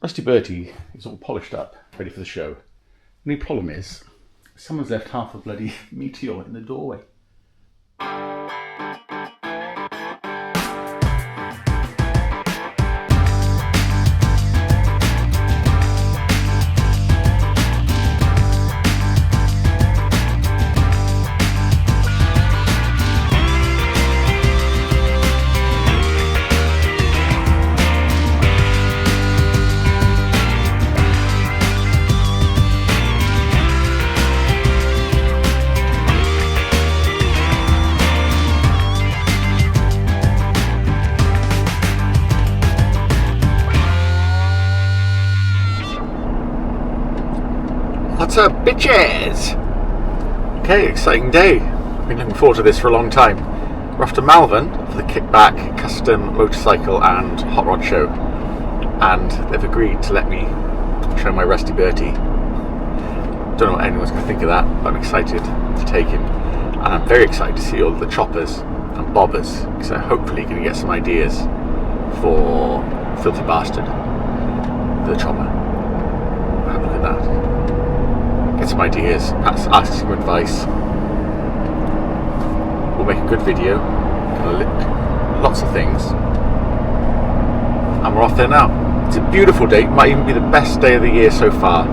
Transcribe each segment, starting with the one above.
Rusty Bertie is all polished up, ready for the show. The only problem is, someone's left half a bloody meteor in the doorway. What's up, bitches? Okay, exciting day. I've been looking forward to this for a long time. We're off to Malvern for the Kickback custom motorcycle and hot rod show, and they've agreed to let me show my Rusty Bertie. Don't know what anyone's going to think of that, but I'm excited to take him, and I'm very excited to see all the choppers and bobbers, because I'm hopefully going to get some ideas for Filthy Bastard, the chopper. Have a look at that. Get some ideas, perhaps ask some advice. We'll make a good video, lots of things, and we're off there now. It's a beautiful day, might even be the best day of the year so far.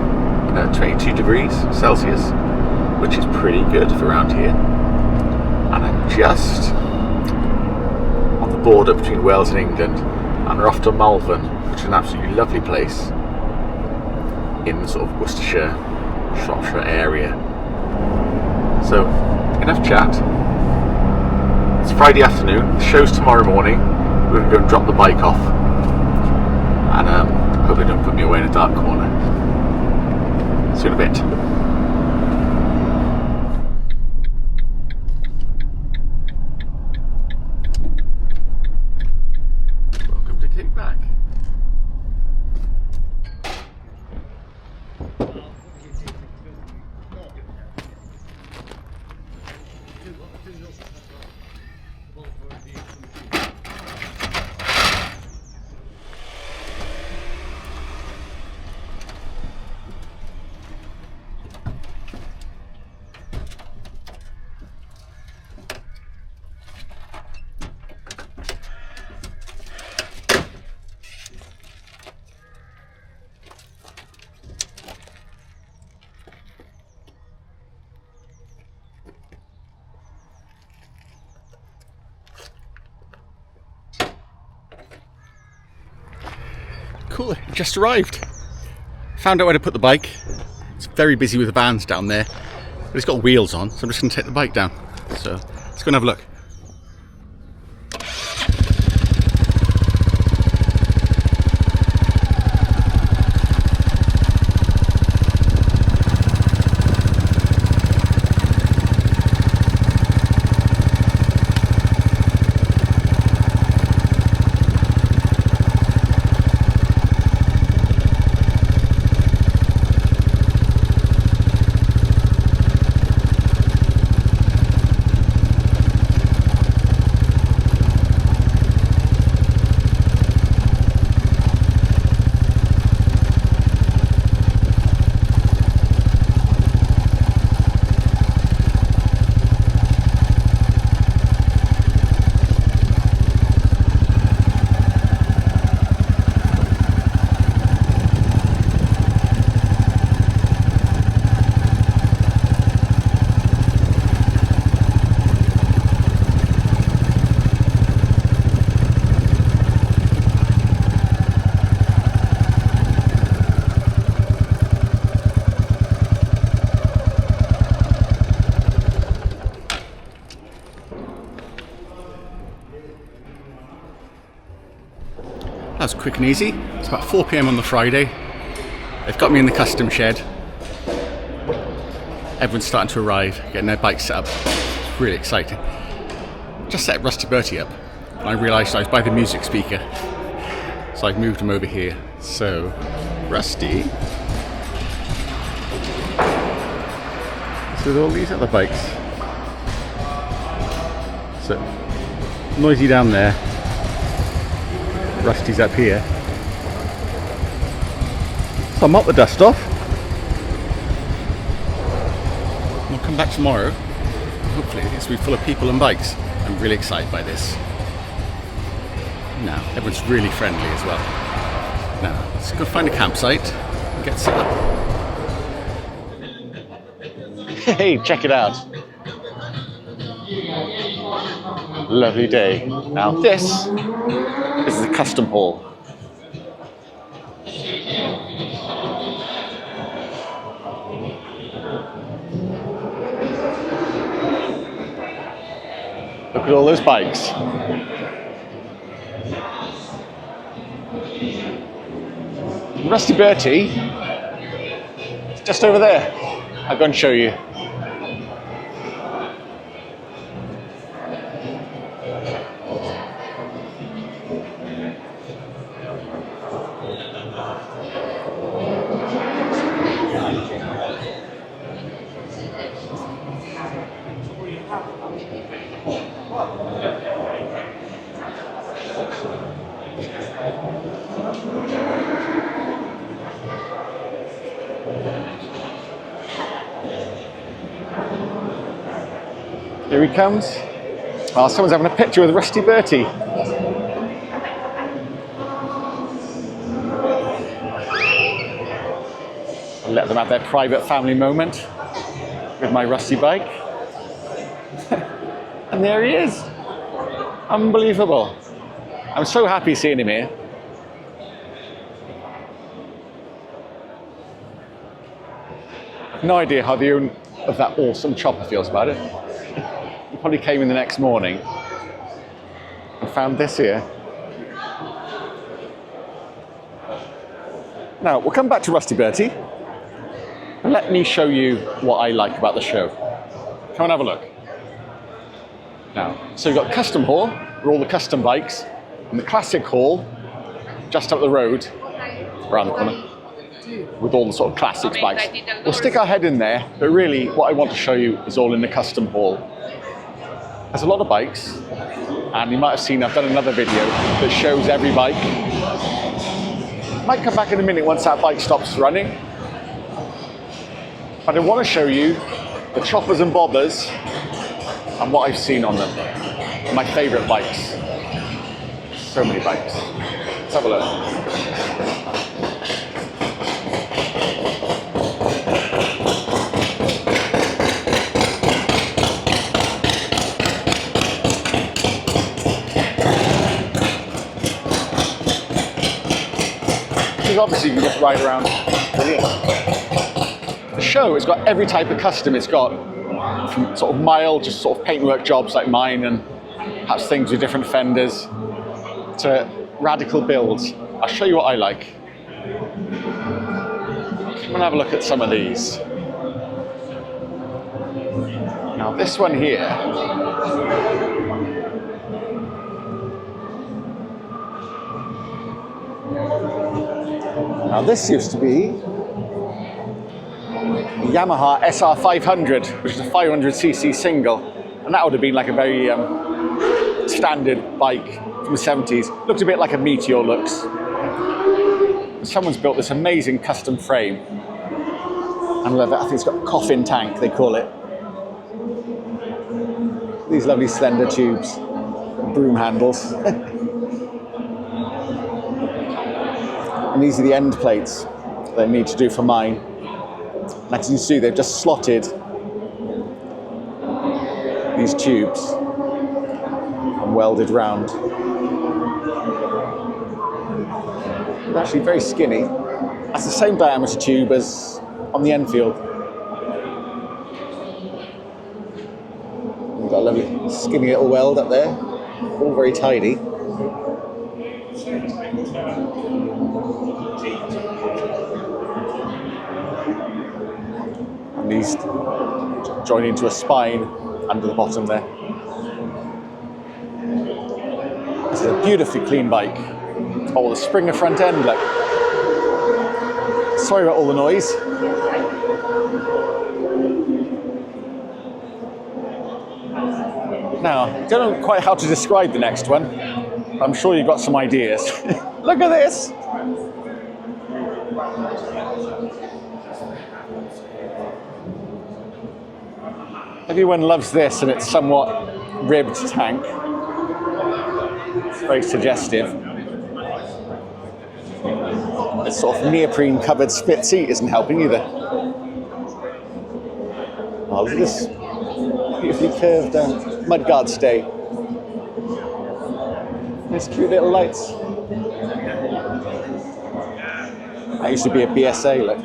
22 degrees Celsius, which is pretty good for around here. And I'm just on the border between Wales and England, and we're off to Malvern, which is an absolutely lovely place in sort of Worcestershire, Shropshire area. So, enough chat. It's Friday afternoon, the show's tomorrow morning. We're going to go and drop the bike off, and hope they don't put me away in a dark corner. See you in a bit. Welcome to Kickback. Cool, just arrived. Found out where to put the bike. It's very busy with the vans down there, but it's got wheels on, so I'm just going to take the bike down. So let's go and have a look. That was quick and easy. It's about 4 PM on the Friday. They've got me in the custom shed. Everyone's starting to arrive, getting their bikes set up. It's really exciting. Just set Rusty Bertie up, and I realised I was by the music speaker, so I've moved him over here. So, Rusty. So with all these other bikes. So, noisy down there. Rusty's up here. I'll mop the dust off. We'll come back tomorrow. Hopefully it's will be full of people and bikes. I'm really excited by this. Now, everyone's really friendly as well. Now, let's go find a campsite and get set up. Hey, check it out. Lovely day. Now this is the custom hall. Look at all those bikes. Rusty Bertie is just over there. I'll go and show you. Here he comes. Oh, someone's having a picture with Rusty Bertie. I'll let them have their private family moment with my Rusty bike. And there he is. Unbelievable. I'm so happy seeing him here. I've no idea how the owner of that awesome chopper feels about it. He probably came in the next morning and found this here. Now, we'll come back to Rusty Bertie and let me show you what I like about the show. Come and have a look. Now, so you've got Custom Hall, where all the custom bikes, and the Classic Hall, just up the road, around the corner, with all the sort of classics bikes. We'll stick our head in there, but really what I want to show you is all in the Custom Hall. There's a lot of bikes, and you might have seen I've done another video that shows every bike. Might come back in a minute once that bike stops running. But I want to show you the choppers and bobbers and what I've seen on them. My favourite bikes. So many bikes. Let's have a look. Obviously you can just ride around. Brilliant. The show has got every type of custom. It's got from sort of mild, just sort of paintwork jobs like mine and perhaps things with different fenders, to radical builds. I'll show you what I like. Come and have a look at some of these. Now this one here, now this used to be the Yamaha SR500, which is a 500cc single, and that would have been like a very standard bike from the 70s. Looked a bit like a Meteor looks. Someone's built this amazing custom frame. I love it. I think it's got a coffin tank, they call it. These lovely slender tubes, broom handles. And these are the end plates that I need to do for mine. And as you can see, they've just slotted these tubes and welded round. They're actually very skinny. That's the same diameter tube as on the Enfield. We've got a lovely skinny little weld up there, all very tidy. And these join into a spine under the bottom there. This is a beautifully clean bike. Oh, the Springer front end, look. Sorry about all the noise. Now, I don't know quite how to describe the next one. I'm sure you've got some ideas. Look at this. Everyone loves this, and it's somewhat ribbed tank. It's very suggestive. This sort of neoprene covered split seat isn't helping either. Oh, look at this beautifully curved mudguard stay. Nice cute little lights. That used to be a BSA, look.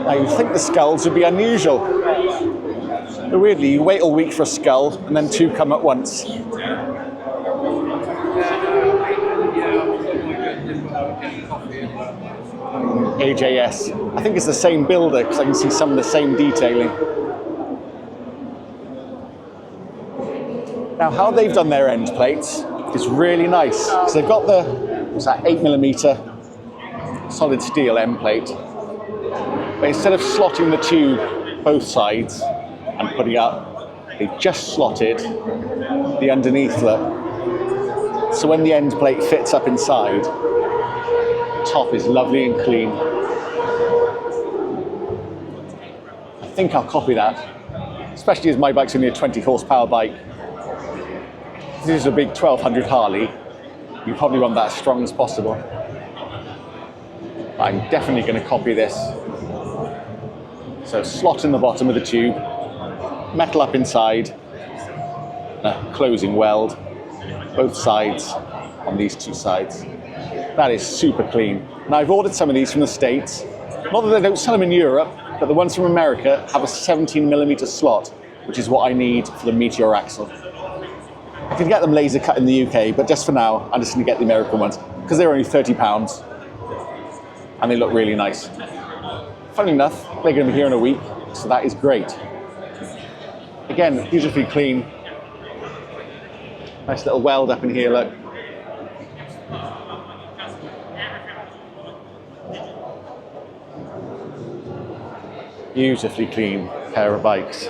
Now you'd think the skulls would be unusual. But weirdly, you wait all week for a skull and then two come at once. AJS. I think it's the same builder because I can see some of the same detailing. Now how they've done their end plates is really nice. So they've got the, what's that, 8mm solid steel end plate. But instead of slotting the tube both sides and putting up, they've just slotted the underneath look. So when the end plate fits up inside, the top is lovely and clean. I think I'll copy that, especially as my bike's only a 20 horsepower bike. If this is a big 1200 Harley, you probably want that as strong as possible. I'm definitely going to copy this. So slot in the bottom of the tube, metal up inside, a closing weld, both sides on these two sides. That is super clean. Now I've ordered some of these from the States. Not that they don't sell them in Europe, but the ones from America have a 17mm slot, which is what I need for the Meteor axle. I can get them laser cut in the UK, but just for now, I'm just going to get the American ones, because they're only £30, and they look really nice. Funny enough, they're going to be here in a week, so that is great. Again, beautifully clean. Nice little weld up in here, look. Beautifully clean pair of bikes.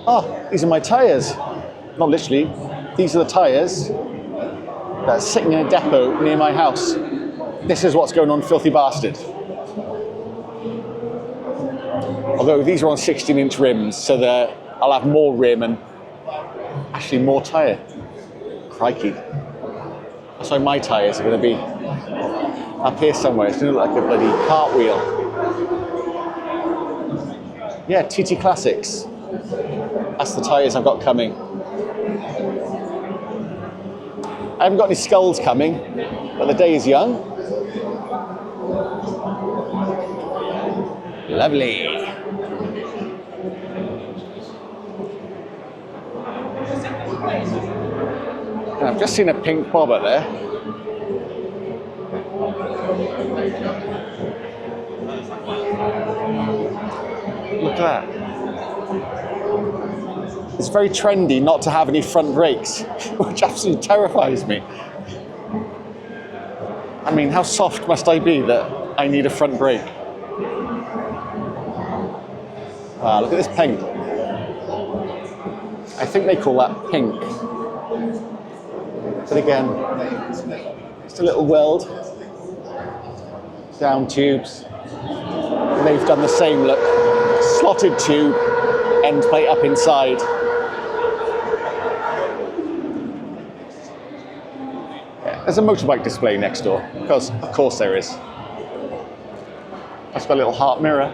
Oh, these are my tyres. Not literally, these are the tyres that are sitting in a depot near my house. This is what's going on, filthy bastard. Although these are on 16-inch rims, so that I'll have more rim and actually more tyre. Crikey. That's why my tyres are going to be up here somewhere. It's going to look like a bloody cartwheel. Yeah, TT Classics. That's the tyres I've got coming. I haven't got any skulls coming, but the day is young. Lovely. And I've just seen a pink bobber there. Look at that. It's very trendy not to have any front brakes, which absolutely terrifies me. I mean, how soft must I be that I need a front brake? Ah, look at this paint. I think they call that pink. But again, just a little weld. Down tubes. And they've done the same look. Slotted tube, end plate up inside. There's a motorbike display next door, because of course there is. That's got a little heart mirror.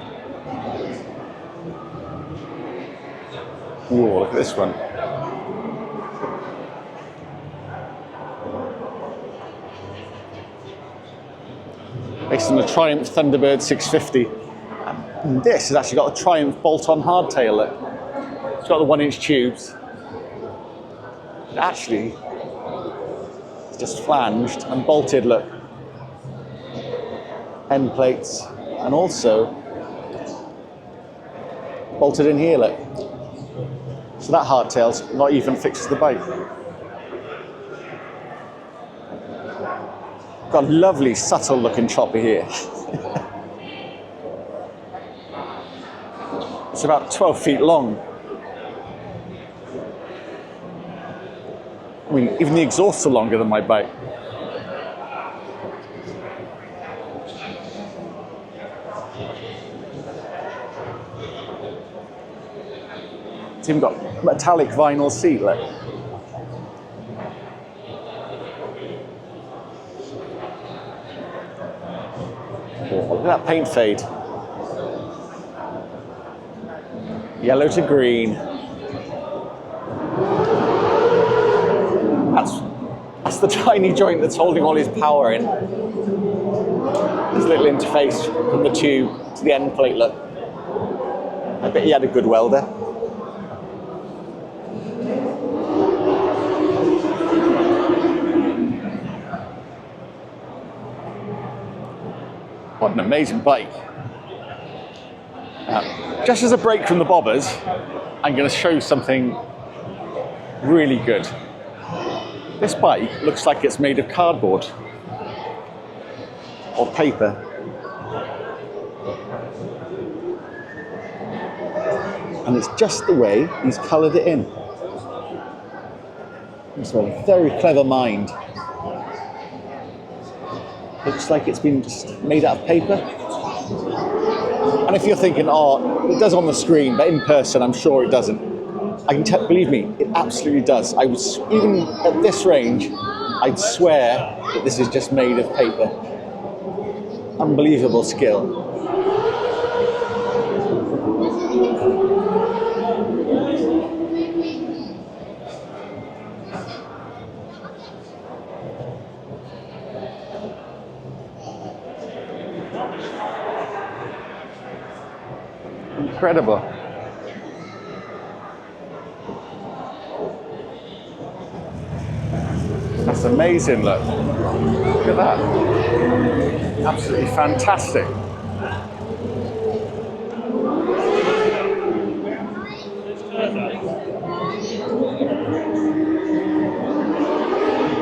Ooh, look at this one. Based on the Triumph Thunderbird 650. And this has actually got a Triumph bolt-on hardtail look. It's got the 1-inch tubes. But actually, just flanged and bolted, look. End plates, and also bolted in here, look. So that hardtail's not even fixed to the bike. Got a lovely, subtle looking chopper here. It's about 12 feet long. I mean, even the exhausts are longer than my bike. It's even got metallic vinyl seat, look. Oh, look at that paint fade. Yellow to green. That's the tiny joint that's holding all his power in. This little interface from the tube to the end plate, look. I bet he had a good welder. What an amazing bike. Just as a break from the bobbers, I'm going to show you something really good. This bike looks like it's made of cardboard or paper. And it's just the way he's coloured it in. It's a very clever mind. Looks like it's been just made out of paper. And if you're thinking, oh, it does on the screen, but in person, I'm sure it doesn't. Believe me, it absolutely does. Even at this range, I'd swear that this is just made of paper. Unbelievable skill. Incredible. That's amazing, look. Look at that. Absolutely fantastic.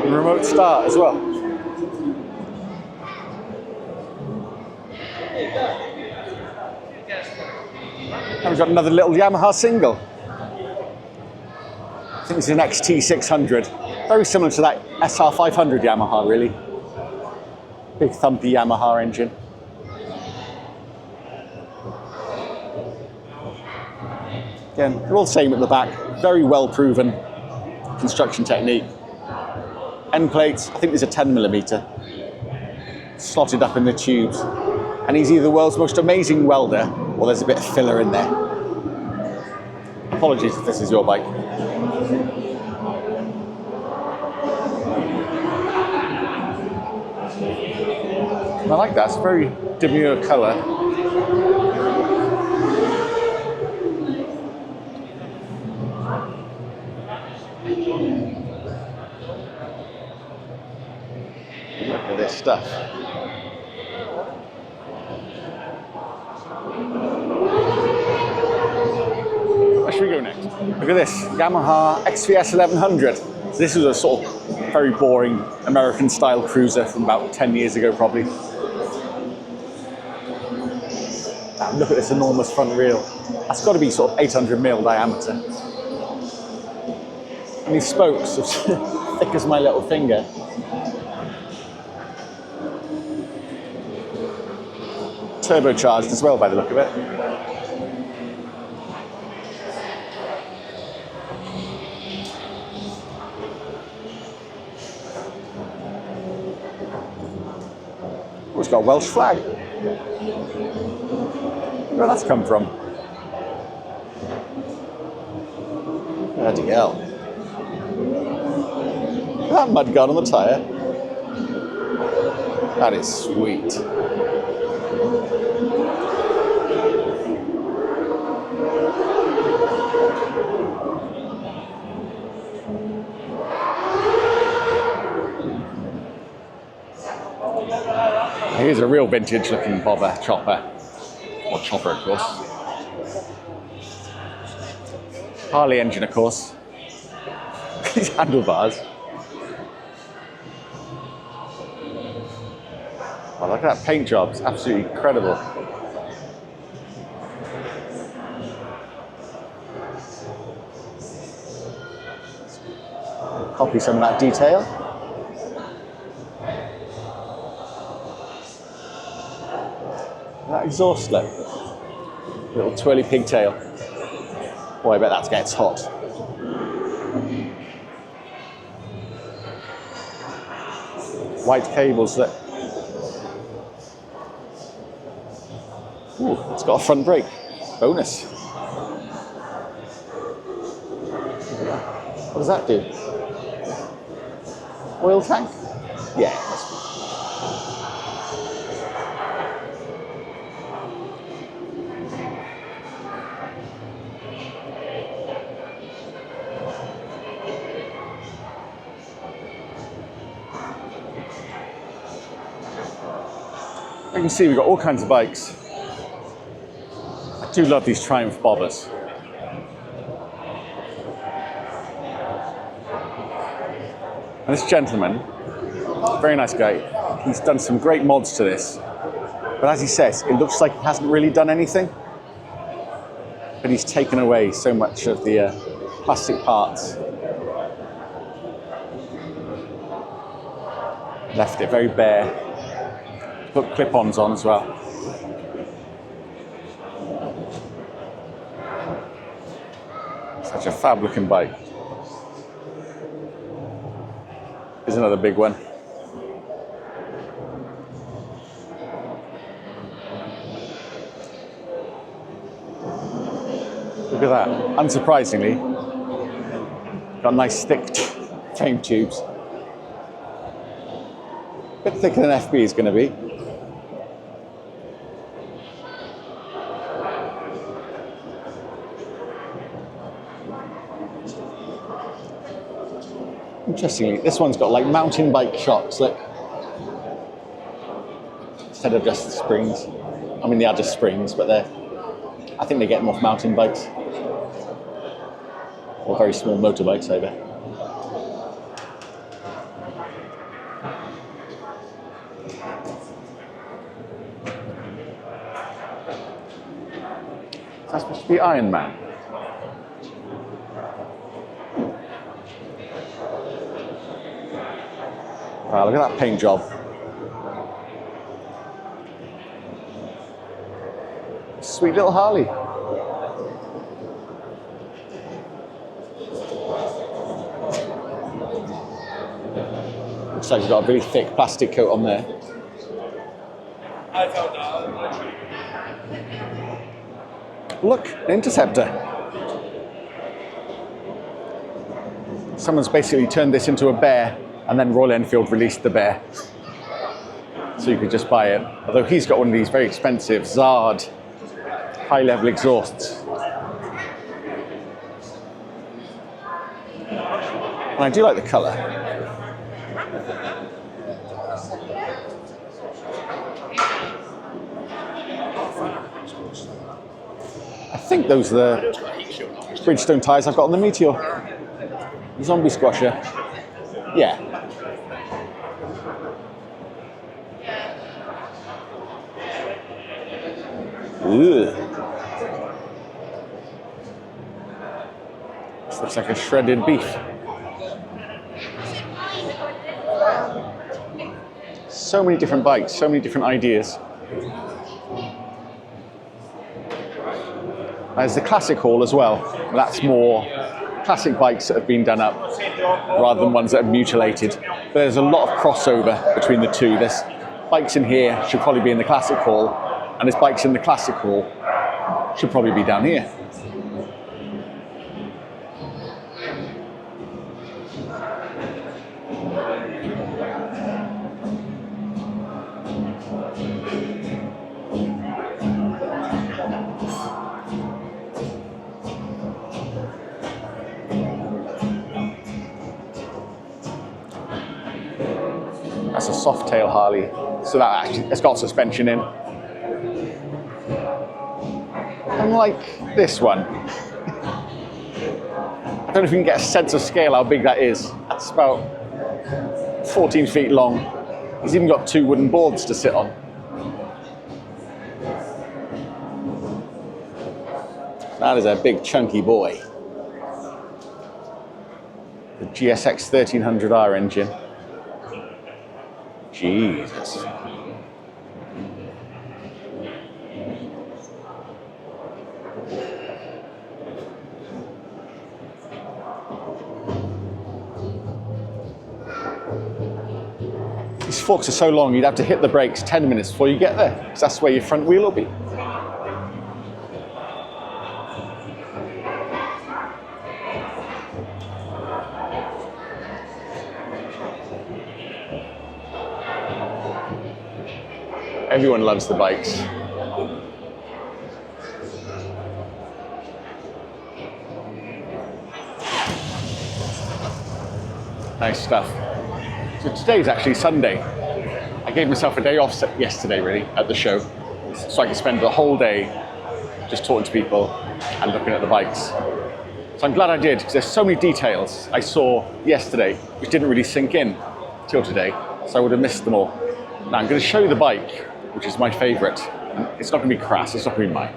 Remote start as well. And we've got another little Yamaha single. I think it's an XT600. Very similar to that SR500 Yamaha, really. Big thumpy Yamaha engine. Again, they're all the same at the back. Very well proven construction technique. End plates, I think there's a 10mm slotted up in the tubes. And he's either the world's most amazing welder, or there's a bit of filler in there. Apologies if this is your bike. I like that, it's a very demure colour. Look at this stuff. Where should we go next? Look at this, Yamaha XVS 1100. So this was a sort of very boring American style cruiser from about 10 years ago probably. Look at this enormous front wheel. That's got to be sort of 800mm diameter. And these spokes are thick as my little finger. Turbocharged as well by the look of it. Oh, it's got a Welsh flag. Where that's come from? Bloody hell. That mud guard on the tyre. That is sweet. Here's a real vintage looking bobber chopper. Or chopper, of course. Harley engine, of course. These handlebars. Oh, look at that paint job, it's absolutely incredible. Copy some of that detail. That exhaust look. Little twirly pigtail. Boy, I bet that gets hot. White cables look. Ooh, it's got a front brake. Bonus. What does that do? Oil tank? Yeah. You can see we've got all kinds of bikes. I do love these Triumph bobbers. And this gentleman, very nice guy, he's done some great mods to this. But as he says, it looks like he hasn't really done anything. But he's taken away so much of the plastic parts. Left it very bare. Put clip-ons on as well. Such a fab-looking bike. Here's another big one. Look at that. Unsurprisingly, got nice thick frame tubes. A bit thicker than FB is going to be. Interestingly, this one's got like mountain bike shocks, look. Instead of just the springs. I mean, they are just springs, but I think they get them off mountain bikes. Or very small motorbikes, I bet. That's supposed to be Iron Man. Wow, look at that paint job. Sweet little Harley. Looks like he's got a really thick plastic coat on there. Look, an Interceptor. Someone's basically turned this into a bear, and then Royal Enfield released the bear. So you could just buy it. Although he's got one of these very expensive Zard high-level exhausts. And I do like the colour. I think those are the Bridgestone tyres I've got on the Meteor. Zombie squasher. Yeah. Ugh. This looks like a shredded beef. So many different bikes, so many different ideas. There's the classic haul as well. That's more classic bikes that have been done up rather than ones that are mutilated. But there's a lot of crossover between the two. There's bikes in here should probably be in the classic haul, and there's bikes in the classic haul should probably be down here. That's a soft tail Harley, so that actually it's got suspension in. Unlike this one. I don't know if you can get a sense of scale how big that is. That's about 14 feet long. He's even got 2 wooden boards to sit on. That is a big chunky boy. The GSX 1300R engine. Jesus. These forks are so long, you'd have to hit the brakes 10 minutes before you get there, because that's where your front wheel will be. Everyone loves the bikes. Nice stuff. So today's actually Sunday. I gave myself a day off yesterday, really, at the show, so I could spend the whole day just talking to people and looking at the bikes. So I'm glad I did, because there's so many details I saw yesterday which didn't really sink in till today, so I would have missed them all. Now I'm going to show you the bike, which is my favourite. It's not going to be crass, it's not going to be mine.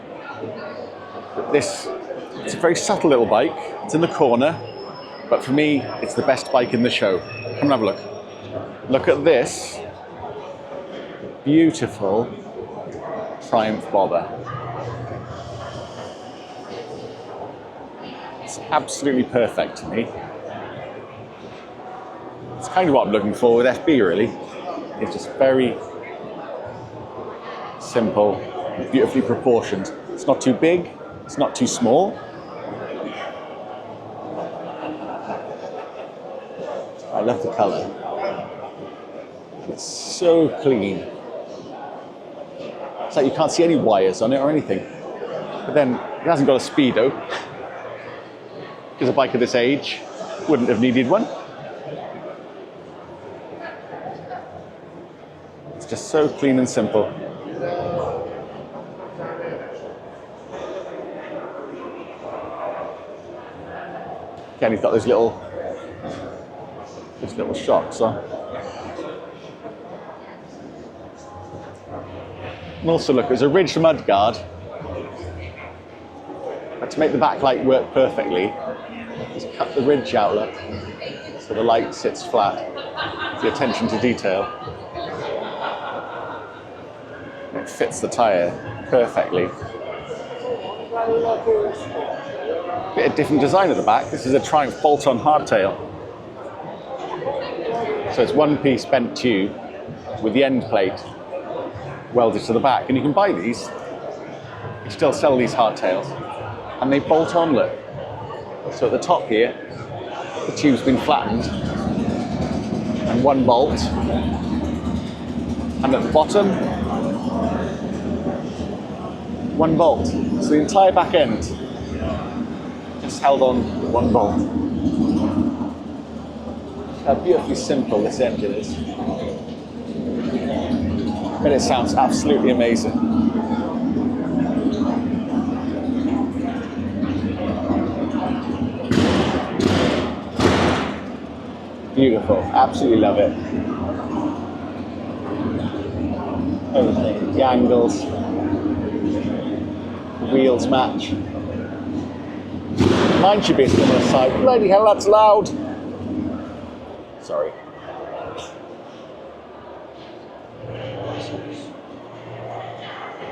But it's a very subtle little bike. It's in the corner, but for me, it's the best bike in the show. Come and have a look. Look at this beautiful Triumph Bobber. It's absolutely perfect to me. It's kind of what I'm looking for with FB, really. It's just very simple, beautifully proportioned. It's not too big, it's not too small. I love the colour. It's so clean. It's like you can't see any wires on it or anything. But then it hasn't got a speedo, because a bike of this age wouldn't have needed one. It's just so clean and simple. Again, he's got those little shocks on. And also look, there's a ridged mudguard. But to make the backlight work perfectly, just cut the ridge out, look, so the light sits flat. The attention to detail. It fits the tyre perfectly. Bit of different design at the back. This is a Triumph bolt-on hardtail. So it's one piece bent tube with the end plate welded to the back. And you can buy these. You still sell these hardtails. And they bolt on, look. So at the top here, the tube's been flattened. And one bolt. And at the bottom, one bolt. So the entire back end just held on with one bolt. How beautifully simple this engine is. But it sounds absolutely amazing. Beautiful, absolutely love it. Everything, the angles, the wheels match. Mine should be a similar size. Bloody hell, that's loud. Sorry.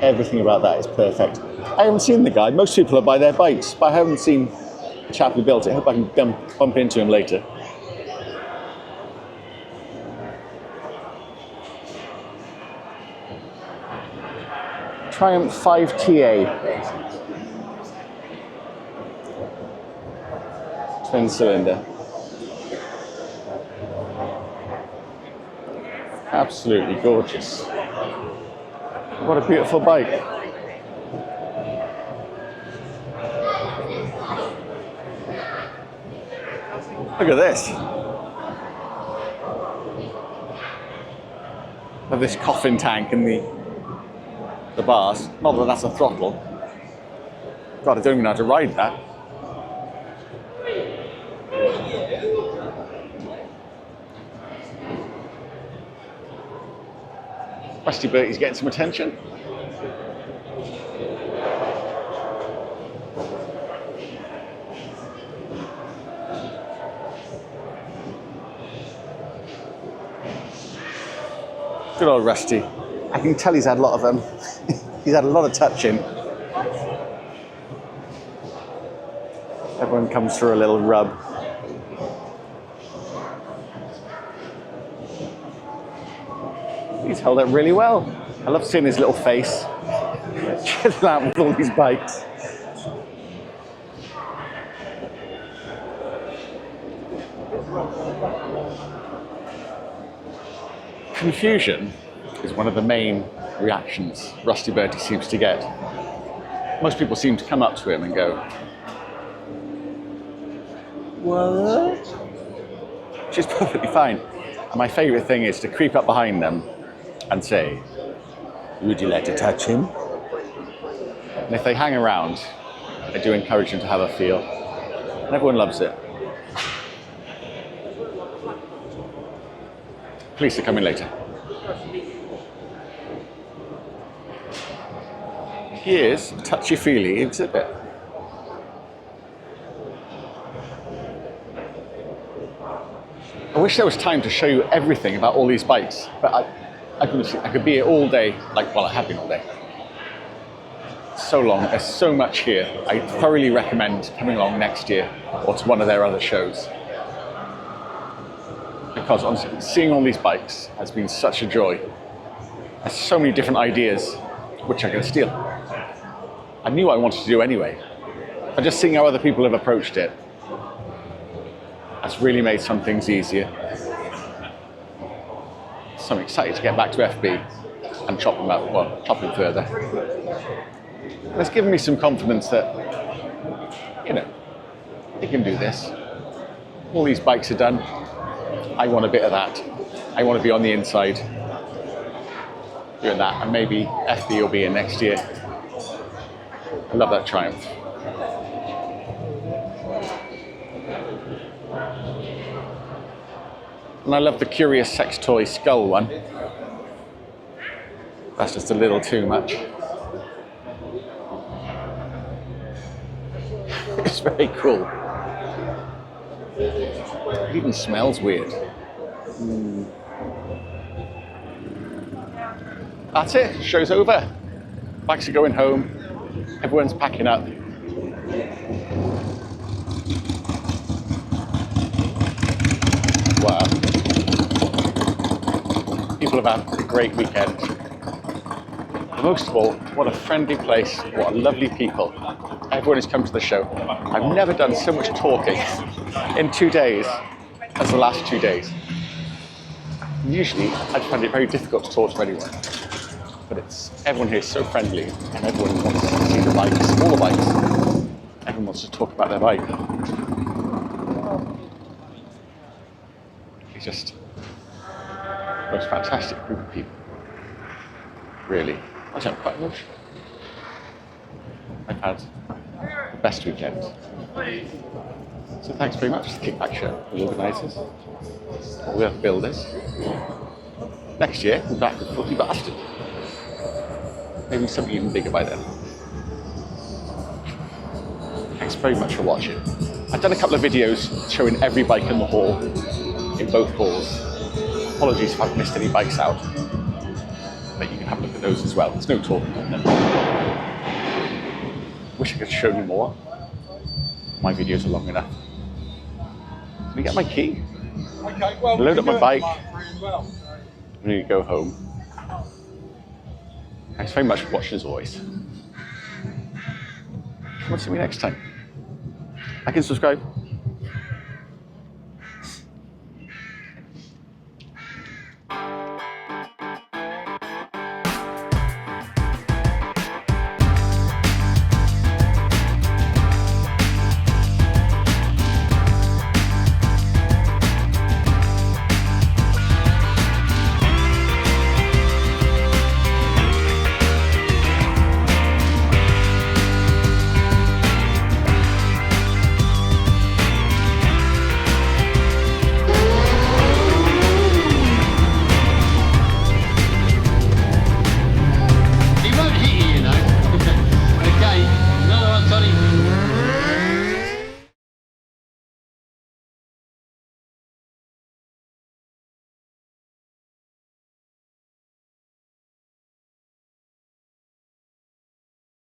Everything about that is perfect. I haven't seen the guy. Most people are by their bikes, but I haven't seen the chap who built it. I hope I can bump into him later. Triumph 5TA. Twin cylinder. Absolutely gorgeous. What a beautiful bike. Look at this. Of this coffin tank and the bars. Not that that's a throttle. God, I don't even know how to ride that. Rusty Bertie's getting some attention. Good old Rusty. I can tell he's had a lot of he's had a lot of touching. Everyone comes through a little rub. He's held up really well. I love seeing his little face. Chilling out with all these bikes. Confusion is one of the main reactions Rusty Bertie seems to get. Most people seem to come up to him and go, "What?" Which is perfectly fine. And my favourite thing is to creep up behind them and say, "Would you like to touch him?" And if they hang around, I do encourage them to have a feel. And everyone loves it. Police are coming later. Here's a touchy-feely exhibit. I wish there was time to show you everything about all these bikes, but I could be here all day, well, I have been all day. So long, there's so much here. I thoroughly recommend coming along next year or to one of their other shows. Because honestly, seeing all these bikes has been such a joy. There's so many different ideas which I'm going to steal. I knew what I wanted to do anyway, but just seeing how other people have approached it has really made some things easier. So I'm excited to get back to FB and chop them further. And it's given me some confidence that, you can do this. All these bikes are done. I want a bit of that. I want to be on the inside doing that, and maybe FB will be in next year. I love that Triumph. And I love the Curious Sex Toy Skull one. That's just a little too much. It's very cool. It even smells weird. That's it, show's over. Bikes are going home. Everyone's packing up. Wow. People have had a great weekend. But most of all, what a friendly place, what a lovely people. Everyone has come to the show. I've never done so much talking in 2 days as the last 2 days. Usually, I find it very difficult to talk to anyone. But everyone here is so friendly, and everyone wants to see the bikes, all the bikes. Everyone wants to talk about their bike. It's just the most fantastic group of people. Really. Actually, I'm quite emotional. I've had the best weekend. So thanks very much to the Kickback show, the organisers, all the other builders. Next year, we'll be back with Filthy Bastard. Maybe something even bigger by then. Thanks very much for watching. I've done a couple of videos showing every bike in the hall, in both halls. Apologies if I've missed any bikes out, but you can have a look at those as well. There's no talking on them. Wish I could show you more. My videos are long enough. Let me get my key. Okay, well, load up my bike. Well. I'm going to go home. Thanks very much for watching as always. Come and see me next time. Like and subscribe.